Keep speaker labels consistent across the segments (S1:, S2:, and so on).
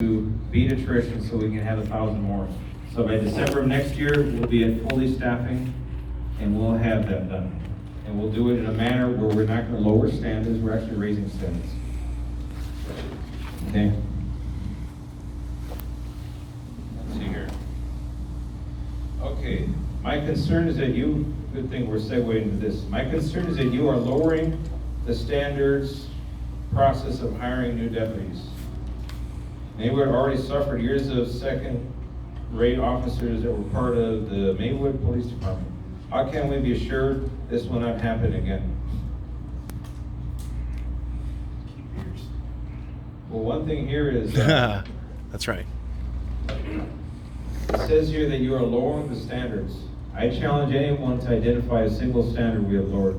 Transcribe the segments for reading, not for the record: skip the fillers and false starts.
S1: to beat attrition so we can have 1,000 more. So by December of next year, we'll be at fully staffing and we'll have that done. And we'll do it in a manner where we're not gonna lower standards, we're actually raising standards. Okay? Let's see here. Okay, my concern is that good thing we're segueing into this. My concern is that you are lowering the standards process of hiring new deputies. Maywood already suffered years of second-rate officers that were part of the Maywood Police Department. How can we be assured this will not happen again? Well, one thing here is...
S2: That's right.
S1: It says here that you are lowering the standards. I challenge anyone to identify a single standard we have lowered.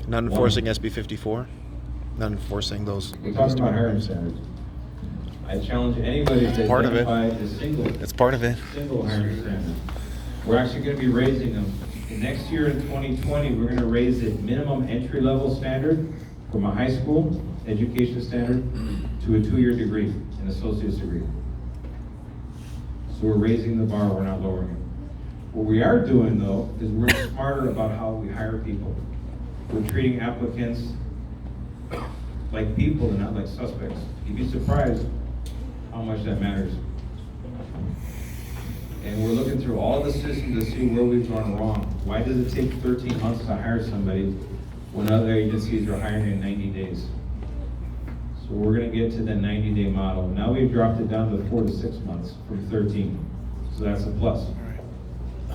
S2: Not enforcing SB 54? Not enforcing those.
S1: We're talking about hiring standards. I challenge anybody to
S2: Part of it.
S1: identify a single.
S2: It's part of it.
S1: Single hiring standard. We're actually going to be raising them. Next year in 2020, we're going to raise the minimum entry-level standard from a high school education standard to a 2-year degree, an associate's degree. So we're raising the bar, we're not lowering it. What we are doing though, is we're smarter about how we hire people. We're treating applicants like people and not like suspects. You'd be surprised how much that matters. And we're looking through all the systems to see where we've gone wrong. Why does it take 13 months to hire somebody when other agencies are hiring in 90 days? So we're gonna get to the 90-day model. Now we've dropped it down to 4 to 6 months from 13. So that's a plus.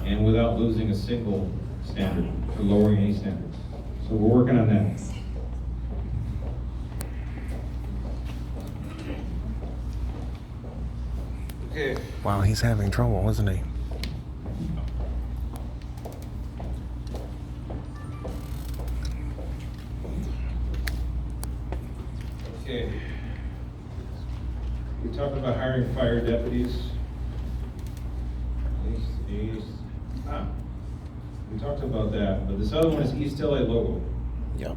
S1: And without losing a single standard or lowering any standard. So we're working on that. Okay.
S2: Wow, he's having trouble, isn't he?
S1: Okay. We talked about hiring fire deputies. We talked about that, but this other one is East LA logo.
S2: Yep.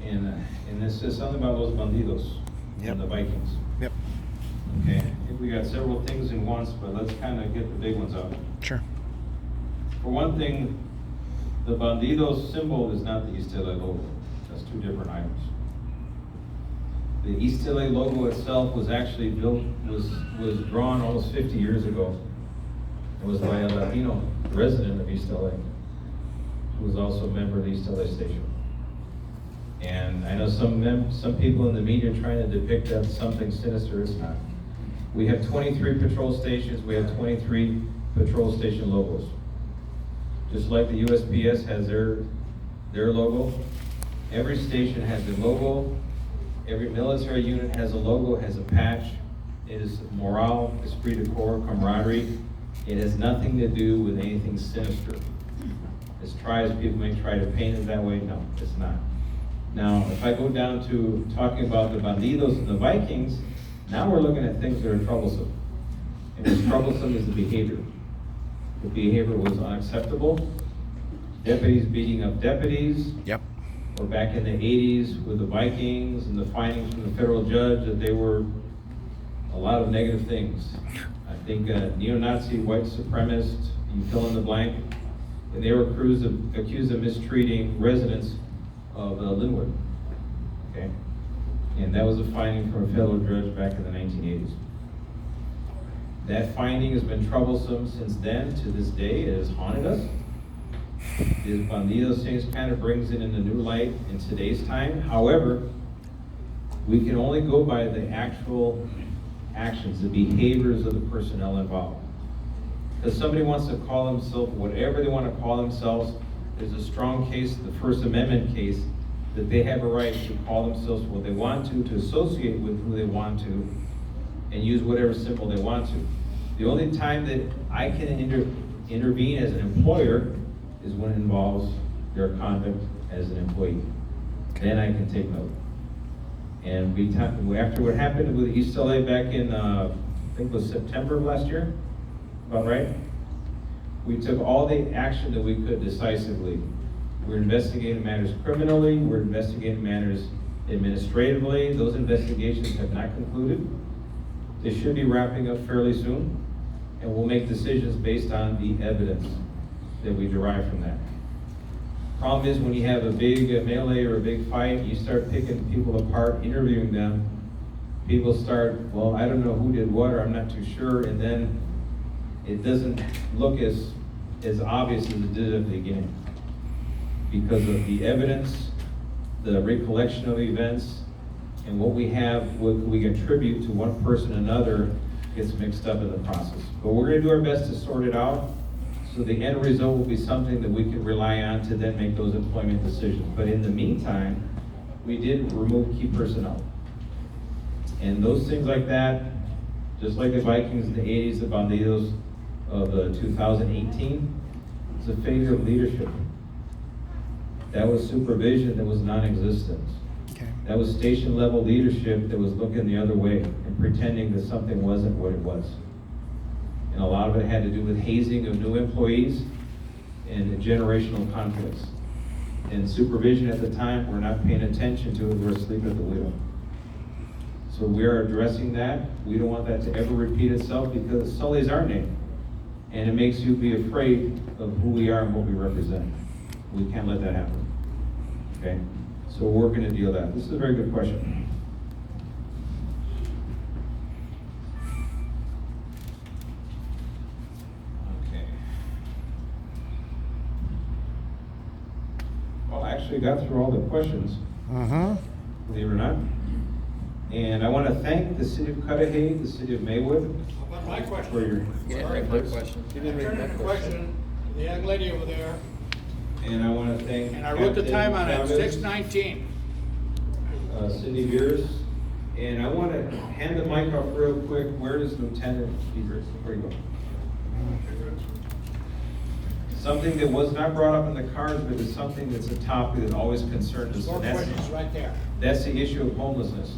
S1: And this says something about Los Bandidos.
S2: Yep.
S1: And the Vikings.
S2: Yep.
S1: Okay, I think we got several things in once, but let's kind of get the big ones out.
S2: Sure.
S1: For one thing, the Bandidos symbol is not the East LA logo. That's two different items. The East LA logo itself was actually built, was drawn almost 50 years ago. It was by a Latino resident of East LA, who was also a member of the East LA station. And I know some people in the media are trying to depict that as something sinister. It's not. We have 23 patrol stations. We have 23 patrol station logos. Just like the USPS has their logo, every station has a logo. Every military unit has a logo, has a patch. It is morale, esprit de corps, camaraderie. It has nothing to do with anything sinister. As people may try to paint it that way, no, it's not. Now, if I go down to talking about the Bandidos and the Vikings, now we're looking at things that are troublesome. And what's troublesome is the behavior. The behavior was unacceptable. Deputies beating up deputies.
S2: Yep.
S1: Or back in the 80s with the Vikings and the findings from the federal judge that they were a lot of negative things. I think neo-Nazi, white supremacist, you fill in the blank, and they were accused of mistreating residents of Linwood. Okay, and that was a finding from a federal judge back in the 1980s. That finding has been troublesome since then to this day. It has haunted us. This Bandidos things kind of brings it in a new light in today's time. However, we can only go by the actual actions, the behaviors of the personnel involved. Because somebody wants to call themselves whatever they want to call themselves, there's a strong case, the First Amendment case, that they have a right to call themselves what they want to associate with who they want to, and use whatever symbol they want to. The only time that I can intervene as an employer is when it involves their conduct as an employee. Then I can take note. And after what happened with East LA back in, I think it was September of last year, about right? We took all the action that we could decisively. We're investigating matters criminally, we're investigating matters Administratively, those investigations have not concluded. They should be wrapping up fairly soon, and we'll make decisions based on the evidence that we derive from that. Problem is, when you have a big melee or a big fight, you start picking people apart, interviewing them. People start, well, I don't know who did what, or I'm not too sure, and then it doesn't look as obvious as it did at the beginning. Because of the evidence, the recollection of events, and what we have, what we attribute to one person or another gets mixed up in the process. But we're gonna do our best to sort it out, so the end result will be something that we can rely on to then make those employment decisions. But in the meantime, we did remove key personnel. And those things like that, just like the Vikings in the 80s, the Bandidos of 2018, it's a failure of leadership. That was supervision that was non-existent.
S2: Okay.
S1: That was station level leadership that was looking the other way and pretending that something wasn't what it was. And a lot of it had to do with hazing of new employees and generational conflicts. And supervision at the time, we're not paying attention to it, we're asleep at the wheel. So we are addressing that. We don't want that to ever repeat itself, because it sullies our name. And it makes you be afraid of who we are and what we represent. We can't let that happen. Okay? So we're going to deal with that. This is a very good question. Okay. Well, I actually got through all the questions, believe it or not. And I want to thank the city of Cudahy, the city of Maywood.
S3: How about my question?
S1: For your
S4: You didn't read my question. You didn't read
S3: Turn
S4: my
S3: in a
S4: question.
S3: question, the young lady over there,
S1: And I want to thank.
S3: and I wrote the
S1: Captain
S3: time on it,
S1: Chavez,
S3: 6:19.
S1: Cindy Beers. And I want to hand the mic off real quick. Where is Lieutenant Beers? Where you go? Something that was not brought up in the cards, but is something that's a topic that always concerns us.
S3: More
S1: and that's-
S3: questions right there.
S1: That's the issue of homelessness.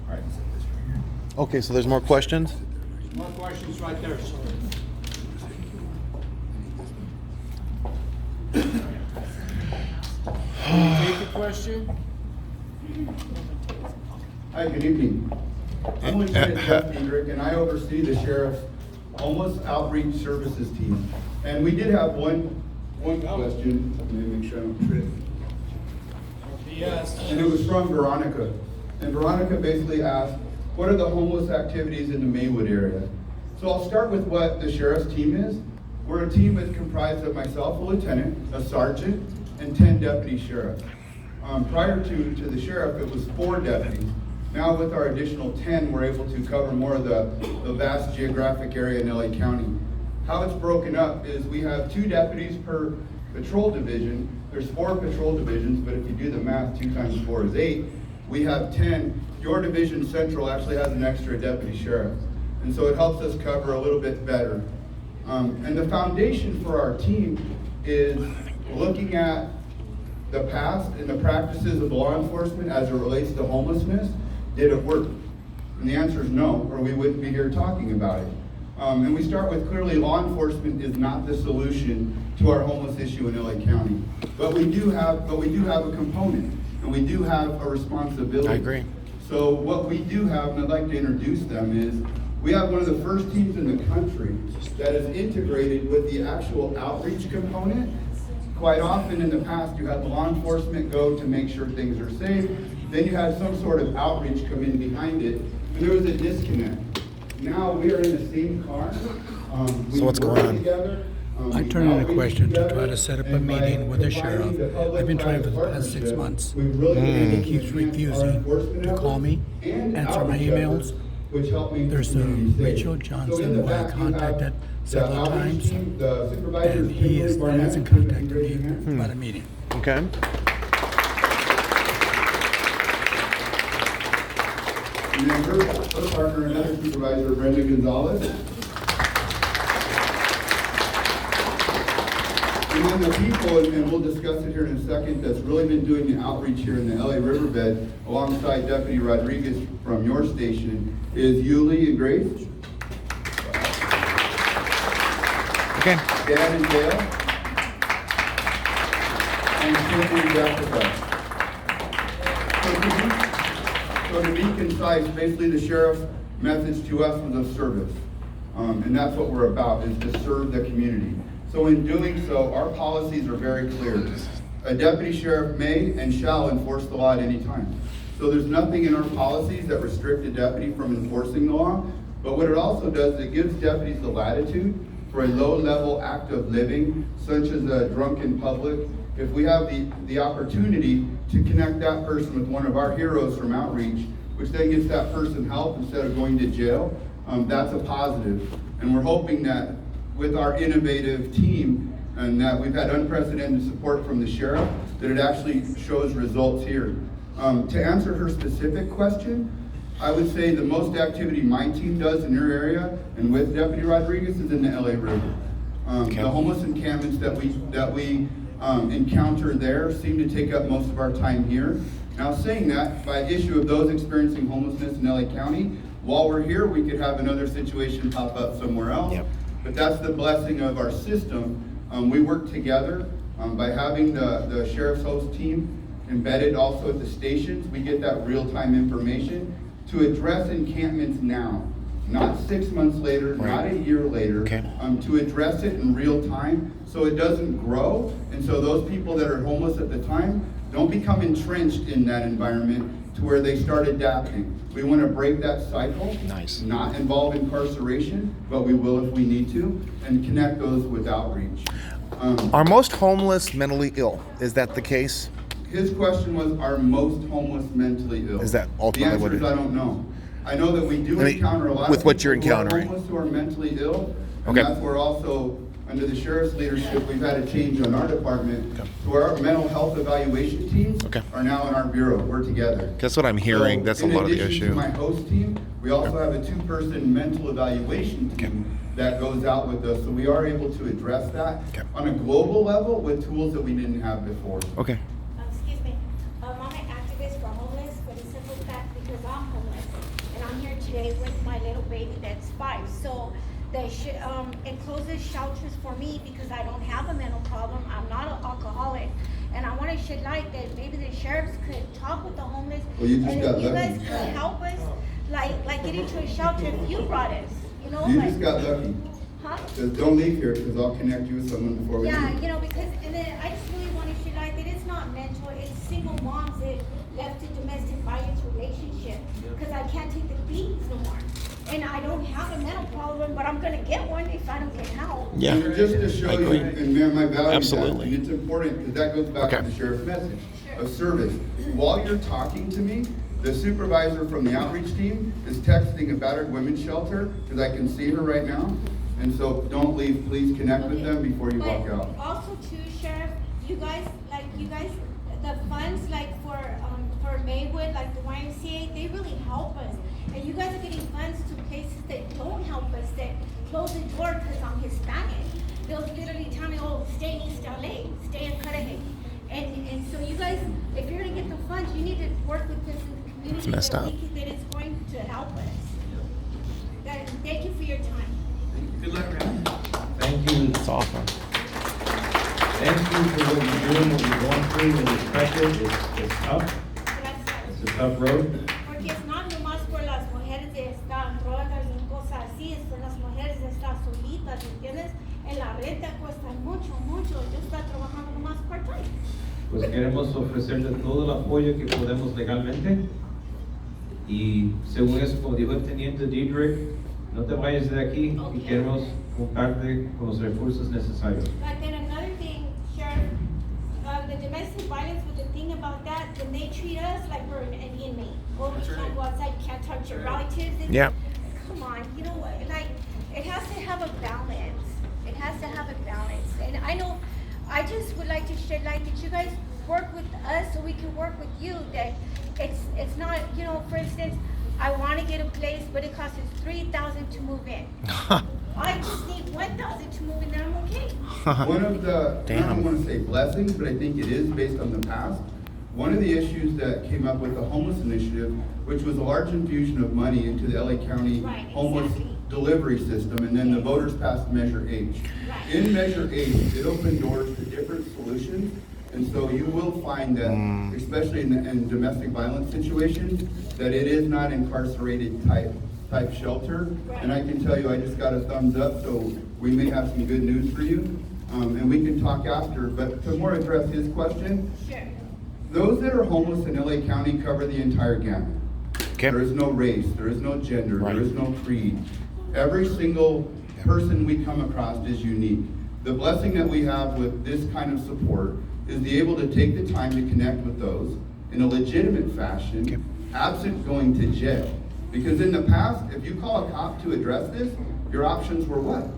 S1: All right.
S2: Okay, so there's more questions?
S3: More questions right there, sir. Can you take a question?
S5: Hi, good evening. I'm Lieutenant Jeff Diedrich, and I oversee the sheriff's homeless outreach services team. And we did have one question, let me make sure I don't trip.
S3: Yes.
S5: And it was from Veronica. And Veronica basically asked, what are the homeless activities in the Maywood area? So I'll start with what the sheriff's team is. We're a team that's comprised of myself, a lieutenant, a sergeant, and 10 deputy sheriffs. Prior to the sheriff, it was 4 deputies. Now with our additional 10, we're able to cover more of the vast geographic area in LA County. How it's broken up is we have 2 deputies per patrol division. There's 4 patrol divisions, but if you do the math, 2 times 4 is 8. We have 10. Your division central actually has an extra deputy sheriff. And so it helps us cover a little bit better. And the foundation for our team is looking at the past and the practices of law enforcement as it relates to homelessness. Did it work? And the answer is no, or we wouldn't be here talking about it. And we start with clearly law enforcement is not the solution to our homeless issue in LA County. But we do have a component, and we do have a responsibility.
S2: I agree.
S5: So what we do have, and I'd like to introduce them, is we have one of the first teams in the country that is integrated with the actual outreach component. Quite often in the past, you had law enforcement go to make sure things are safe. Then you had some sort of outreach come in behind it, and there was a disconnect. Now we are in the same car.
S2: So what's going on?
S6: I turned in a question to try to set up a meeting with the sheriff. I've been trying for the past 6 months. And he keeps refusing to call me, answer my emails. There's Rachel Johnson, who I contacted several times, and he hasn't contacted me about a meeting.
S2: Okay.
S5: And then her partner, another supervisor, Brenda Gonzalez. And then the people, and we'll discuss it here in a second, that's really been doing the outreach here in the LA Riverbed alongside Deputy Rodriguez from your station is Yuli and Grace.
S2: Okay.
S5: Dan and Dale. And Cindy and Jessica. So to be concise, basically the sheriff's message to us was of service. And that's what we're about, is to serve the community. So in doing so, our policies are very clear. A deputy sheriff may and shall enforce the law at any time. So there's nothing in our policies that restrict a deputy from enforcing the law, but what it also does is it gives deputies the latitude for a low-level act of living, such as a drunk in public. If we have the opportunity to connect that person with one of our heroes from outreach, which then gets that person help instead of going to jail, that's a positive. And we're hoping that with our innovative team, and that we've had unprecedented support from the sheriff, that it actually shows results here. To answer her specific question, I would say the most activity my team does in your area and with Deputy Rodriguez is in the LA River. The homeless encampments that we encounter there seem to take up most of our time here. Now, saying that, by issue of those experiencing homelessness in LA County, while we're here, we could have another situation pop up somewhere else.
S2: Yep.
S5: But that's the blessing of our system. We work together by having the sheriff's host team embedded also at the stations. We get that real-time information to address encampments now, not 6 months later, not a year later, to address it in real time so it doesn't grow. And so those people that are homeless at the time don't become entrenched in that environment to where they start adapting. We want to break that cycle, not involve incarceration, but we will if we need to, and connect those with outreach.
S2: Are most homeless mentally ill? Is that the case?
S5: His question was, are most homeless mentally ill?
S2: Is that ultimately
S5: the
S2: what
S5: answer is I don't know. I know that we do encounter a lot
S2: with
S5: of
S2: what you're
S5: people
S2: encountering.
S5: who are homeless who are mentally ill, and that's where also, under the sheriff's leadership, we've had a change on our department to where our mental health evaluation teams are now in our bureau. We're together.
S2: That's what I'm hearing.
S5: So,
S2: that's a lot of the
S5: in addition to
S2: issue.
S5: my host team, we also have a 2-person mental evaluation team that goes out with us. So we are able to address that on a global level with tools that we didn't have before.
S2: Okay.
S7: Excuse me. I'm an activist for homeless for the simple fact because I'm homeless. And I'm here today with my little baby that's 5. So they should, it closes shelters for me because I don't have a mental problem. I'm not an alcoholic. And I want to shed light that maybe the sheriffs could talk with the homeless.
S5: Well, you just
S7: and
S5: got
S7: if you
S5: lucky.
S7: guys could help us, like get into a shelter if you brought us. You know,
S5: You
S7: like,
S5: just got lucky.
S7: huh?
S5: Just don't leave here because I'll connect you with someone before we
S7: Yeah,
S5: leave.
S7: you know, because, and then I just really want to share like that it's not mental, it's single moms that left a domestic violence relationship. Because I can't take the beatings no more. And I don't have a mental problem, but I'm gonna get one if I don't get help.
S2: Yeah,
S5: And just to show
S2: I
S5: you,
S2: agree.
S5: and man, my value,
S2: Absolutely.
S5: and it's important because that goes back to the sheriff's message of service. While you're talking to me, the supervisor from the outreach team is texting a battered women's shelter because I can see her right now. And so don't leave, please connect with them before you walk out.
S7: Also too, Sheriff, you guys, the funds for Maywood, like the YMCA, they really help us. And you guys are getting funds to places that don't help us, that close the door because I'm Hispanic. They'll literally tell me, oh, stay in East LA, stay in Cudahy. And so you guys, if you're gonna get the funds, you need to work with this in the community.
S2: It's messed up.
S7: That it's going to help us. Thank you for your time.
S3: Good luck, man.
S1: Thank you.
S2: It's awesome.
S1: Thank you for what you're doing, what you're going through, and it's tough.
S7: Gracias.
S1: It's a tough road.
S7: Porque es no nomás por las mujeres de estas drogas y cosas así, es por las mujeres de estas solitas, ¿entiendes? En la renta cuesta mucho, mucho. Yo estoy trabajando nomás part-time.
S1: Pues queremos ofrecerte todo el apoyo que podemos legalmente. Y según eso, como dijo el teniente Diedrich, no te vayas de aquí y queremos juntarte con los recursos necesarios.
S7: But then another thing, Sheriff, the domestic violence, with the thing about that, then they treat us like we're an inmate. Oh, you can't go outside, you can't touch your relatives. And
S2: Yeah.
S7: come on, you know what? Like, it has to have a balance. It has to have a balance. And I know, I just would like to shed light that you guys work with us so we can work with you. That it's not, you know, for instance, I want to get a place, but it costs us $3,000 to move in. I just need $1,000 to move in, then I'm okay.
S5: One of the, I
S2: Damn.
S5: don't want to say blessings, but I think it is based on the past. One of the issues that came up with the homeless initiative, which was a large infusion of money into the LA County
S7: Right,
S5: homeless
S7: exactly.
S5: delivery system, and then the voters passed Measure H.
S7: Right.
S5: In Measure H, it opened doors to different solutions And so you will find that, especially in domestic violence situations, that it is not incarcerated type shelter. And I can tell you, I just got a thumbs up, so we may have some good news for you. And we can talk after, but to more address his question,
S7: Sure.
S5: those that are homeless in LA County cover the entire gamut.
S2: Okay.
S5: There is no race, there is no gender,
S2: Right.
S5: there is no creed. Every single person we come across is unique. The blessing that we have with this kind of support is be able to take the time to connect with those in a legitimate fashion,
S2: Okay.
S5: absent going to jail. Because in the past, if you call a cop to address this, your options were what?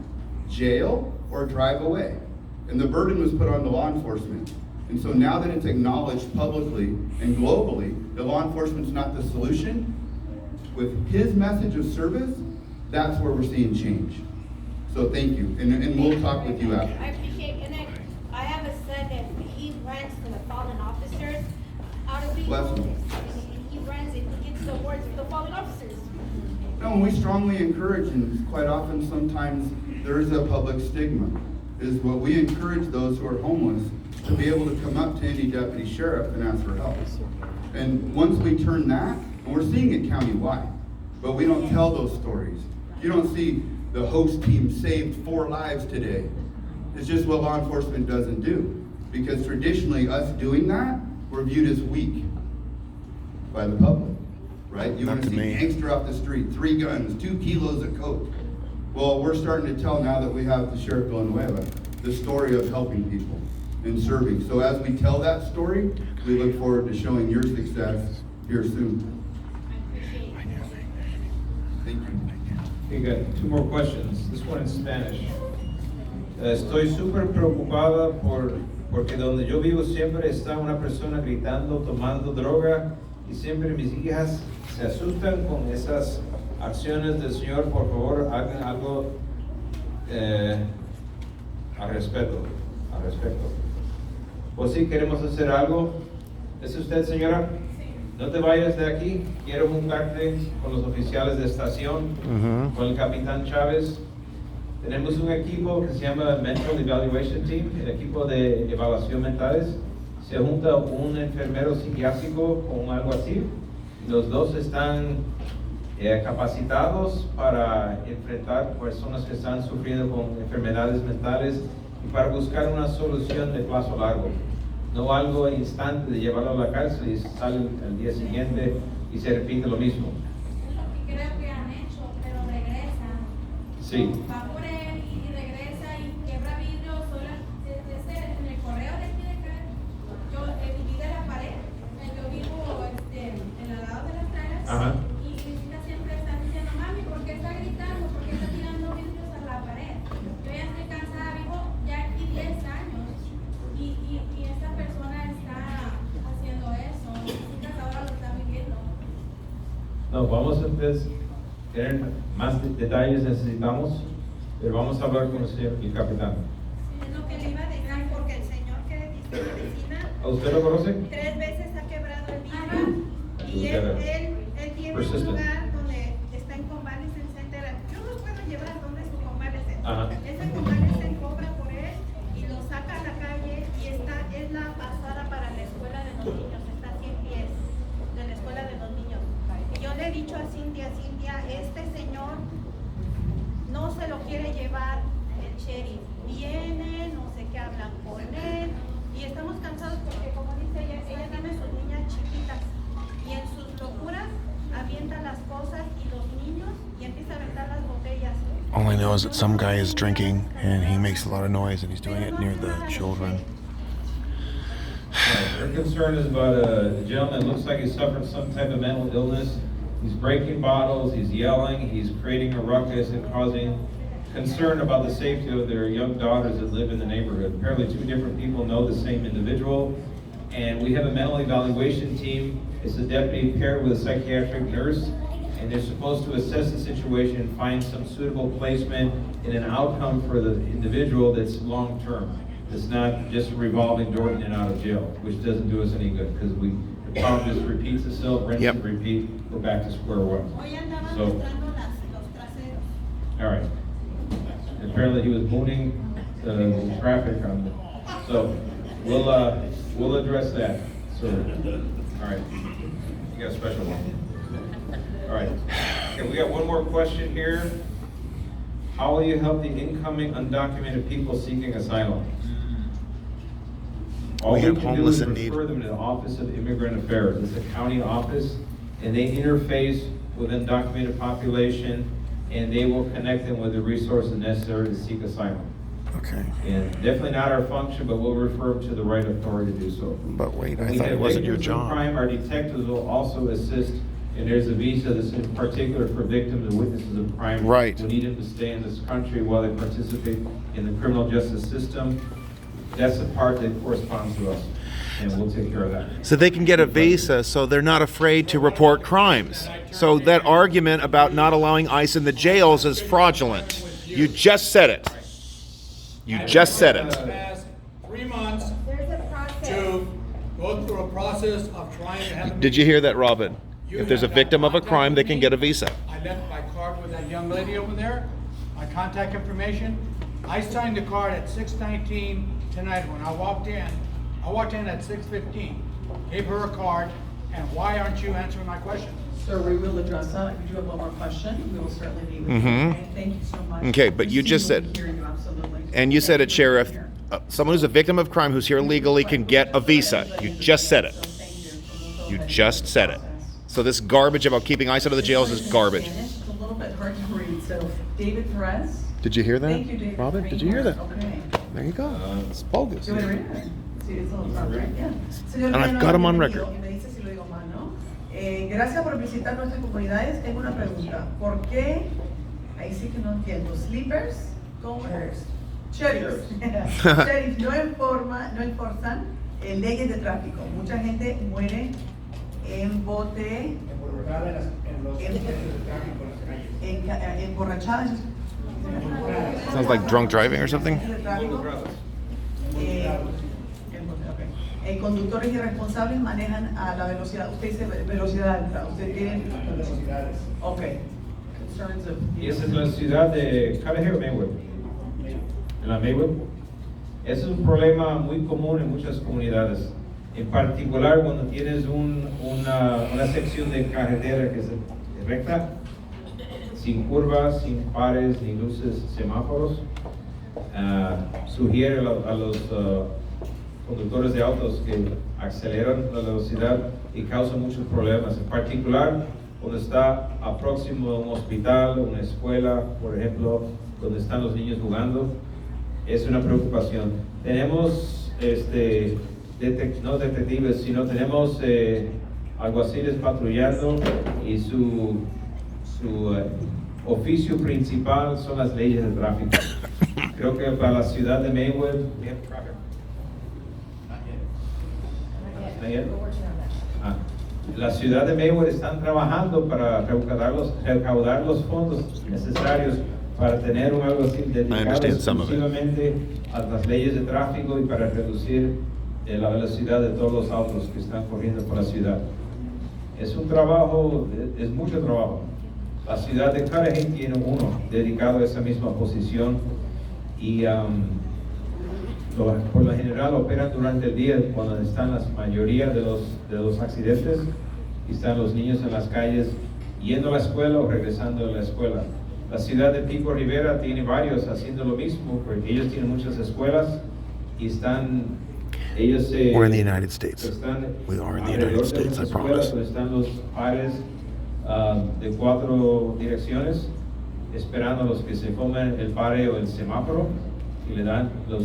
S5: Jail or drive away. And the burden was put on the law enforcement. And so now that it's acknowledged publicly and globally, that law enforcement's not the solution, with his message of service, that's where we're seeing change. So thank you, and we'll talk with you after.
S7: I appreciate, and I have a son that he runs for the fallen officers out of the
S5: Bless him.
S7: and he runs and he gets the awards for the fallen officers.
S5: No, and we strongly encourage, and quite often sometimes there is a public stigma, is what we encourage those who are homeless to be able to come up to any deputy sheriff and ask for help. And once we turn that, and we're seeing it countywide, but we don't tell those stories. You don't see the host team saved 4 lives today. It's just what law enforcement doesn't do. Because traditionally, us doing that, we're viewed as weak by the public, right? You
S2: Not
S5: want to
S2: to
S5: see
S2: me.
S5: gangster off the street, 3 guns, 2 kilos of coke. Well, we're starting to tell now that we have the Sheriff Villanueva, the story of helping people and serving. So as we tell that story, we look forward to showing your success here soon.
S7: I appreciate it.
S5: Thank you.
S1: We got 2 more questions. This one in Spanish. Estoy súper preocupada porque donde yo vivo siempre está una persona gritando, tomando droga y siempre mis hijas se asustan con esas acciones del Señor. Por favor, hagan algo al respecto. Pues sí, queremos hacer algo. ¿Es usted, señora? No te vayas de aquí. Quiero juntarte con los oficiales de estación, con el capitán Chávez. Tenemos un equipo que se llama Mental Evaluation Team, el equipo de evaluación mentales. Se junta un enfermero psiquiátrico con algo así. Los dos están capacitados para enfrentar personas que están sufriendo con enfermedades mentales y para buscar una solución de plazo largo. No algo instante de llevarlo a la cárcel y sale al día siguiente y se repite lo mismo.
S7: Es lo que creo que han hecho, pero regresan.
S1: Sí.
S7: Va por él y regresa y quiebra vidrios. En el correo de aquí de acá, yo dividí la pared. Yo vivo en el lado de las tragas.
S1: Ajá.
S7: Y mis hijas siempre están diciendo, mami, ¿por qué está gritando? ¿Por qué está tirando vidrios a la pared? Yo ya estoy cansada, vivo ya aquí 10 años. Y esta persona está haciendo eso. Mis hijas ahora lo están viviendo.
S1: No, vamos a tener más detalles, necesitamos, pero vamos a hablar con el capitán.
S7: Es lo que le iba a decir, porque el señor que dice mi vecina
S1: ¿A usted lo conoce?
S7: 3 veces ha quebrado el vidrio y él tiene
S1: Persistent.
S7: un lugar donde está en Convalescent Center. Yo no puedo llevar donde su Convalescent.
S1: Ajá.
S7: Ese Convalescent cobra por él y lo saca a la calle y esta es la pasada para la escuela de los niños. Está a 100 pies de la escuela de los niños. Y yo le he dicho a Cintia, este señor no se lo quiere llevar el sheriff. Viene, no sé qué hablan con él. Y estamos cansados porque, como dice ella tiene sus niñas chiquitas. Y en sus locuras avienta las cosas y los niños y empieza a aventar las botellas.
S2: All I know is that some guy is drinking and he makes a lot of noise and he's doing it near the children.
S1: Their concern is about a gentleman, looks like he's suffering some type of mental illness. He's breaking bottles, he's yelling, he's creating a ruckus and causing concern about the safety of their young daughters that live in the neighborhood. Apparently 2 different people know the same individual. And we have a mental evaluation team. It's a deputy paired with a psychiatric nurse. And they're supposed to assess the situation and find some suitable placement and an outcome for the individual that's long-term. It's not just a revolving door in and out of jail, which doesn't do us any good because the problem just repeats itself, rinse
S2: Yep.
S1: and repeat, go back to square one.
S7: Hoy andaban
S1: So-
S7: mostrando los traseros.
S1: All right. Apparently he was mooning the traffic on, so we'll We'll address that, so, all right. You got a special one. All right. Okay, we got one more question here. How will you help the incoming undocumented people seeking asylum? All
S2: We
S1: we
S2: have
S1: can do
S2: homeless
S1: is
S2: in need.
S1: refer them to the Office of Immigrant Affairs. It's a county office, and they interface with undocumented population, and they will connect them with the resources necessary to seek asylum.
S2: Okay.
S1: And definitely not our function, but we'll refer them to the right authority to do so.
S2: But wait,
S1: When
S2: I
S1: we
S2: thought
S1: have
S2: it wasn't your
S1: victims of
S2: job.
S1: crime, our detectives will also assist, and there's a visa that's in particular for victims and witnesses of crime.
S2: Right.
S1: We need them to stay in this country while they participate in the criminal justice system. That's the part that corresponds to us, and we'll take care of that.
S2: So they can get a visa, so they're not afraid to report crimes. So that argument about not allowing ICE in the jails is fraudulent. You just said it. You just said it.
S3: Past 3 months
S7: There's a process.
S3: to go through a process of trying to have.
S2: Did you hear that, Robin? If there's a victim of a crime, they can get a visa.
S3: I left my card with that young lady over there, my contact information. I signed the card at 6:19 tonight when I walked in at 6:15, gave her a card, and why aren't you answering my question?
S8: Sir, we will address that. If you do have one more question, we will certainly meet with you.
S2: Mhm.
S8: Okay? Thank you so much.
S2: Okay, but you just
S8: We
S2: said-
S8: hear you, absolutely.
S2: And you said it,
S8: Thank you for
S2: Sheriff.
S8: being here.
S2: Someone who's a victim of crime who's here illegally can get a visa. You just said it.
S8: So thank you. So we'll go
S2: You
S8: ahead
S2: just
S8: and
S2: said it.
S8: process.
S2: So this garbage about keeping ICE out of the jails
S8: This
S2: is
S8: one in
S2: garbage.
S8: Spanish. It's a little bit hard to read. So David Perez.
S2: Did you hear that?
S8: Thank you, David.
S2: Robin,
S8: for
S2: did
S8: being
S2: you hear
S8: here.
S2: that?
S8: Okay.
S2: There you go. It's bogus.
S8: ¿Qué voy a reír? Sí, it's a little hard, right? Yeah. Señor
S2: And I've
S8: Moreno,
S2: got 'em on
S8: bienvenido.
S2: record.
S8: Y me dice si lo digo mal, ¿no? Gracias por visitar nuestras comunidades. Tengo una pregunta. ¿Por qué, ahí sí que no entiendo, sleepers, sheriffs, sheriffs no enforzan leyes de tráfico? Mucha gente muere en bote, emborrachadas.
S2: Sounds like drunk driving or something.
S8: Conductores irresponsables manejan a la velocidad. Usted dice velocidad alta. Usted tiene velocidades. Okay. Concerns of.
S1: Y esa es la ciudad de Carajero, Maywood. En la Maywood. Ese es un problema muy común en muchas comunidades. En particular cuando tienes una sección de carretera que es recta, sin curvas, sin pares ni luces, semáforos. Sugiere a los conductores de autos que aceleran la velocidad y causan muchos problemas. En particular cuando está próximo a un hospital, una escuela, por ejemplo, donde están los niños jugando, es una preocupación. Tenemos, no detectives, sino tenemos alguaciles patrullando y su oficio principal son las leyes de tráfico. Creo que para la ciudad de Maywood, la ciudad de Maywood están trabajando para recaudar los fondos necesarios para tener un alguacil dedicado
S2: understand some of it.
S1: exclusivamente a las leyes de tráfico y para reducir la velocidad de todos los autos que están corriendo por la ciudad. Es un trabajo, es mucho trabajo. La ciudad de Carajé tiene uno dedicado a esa misma posición y por lo general operan durante el día cuando están la mayoría de los accidentes y están los niños en las calles yendo a la escuela o regresando de la escuela. La ciudad de Pico Rivera tiene varios haciendo lo mismo porque ellos tienen muchas escuelas y ellos
S2: We're in the United States.
S1: están
S2: We are in the
S1: alrededor
S2: United
S1: de
S2: States, I
S1: muchas
S2: promise.
S1: escuelas donde están los pares de 4 direcciones esperando a los que se comen el pare o el semáforo y le dan los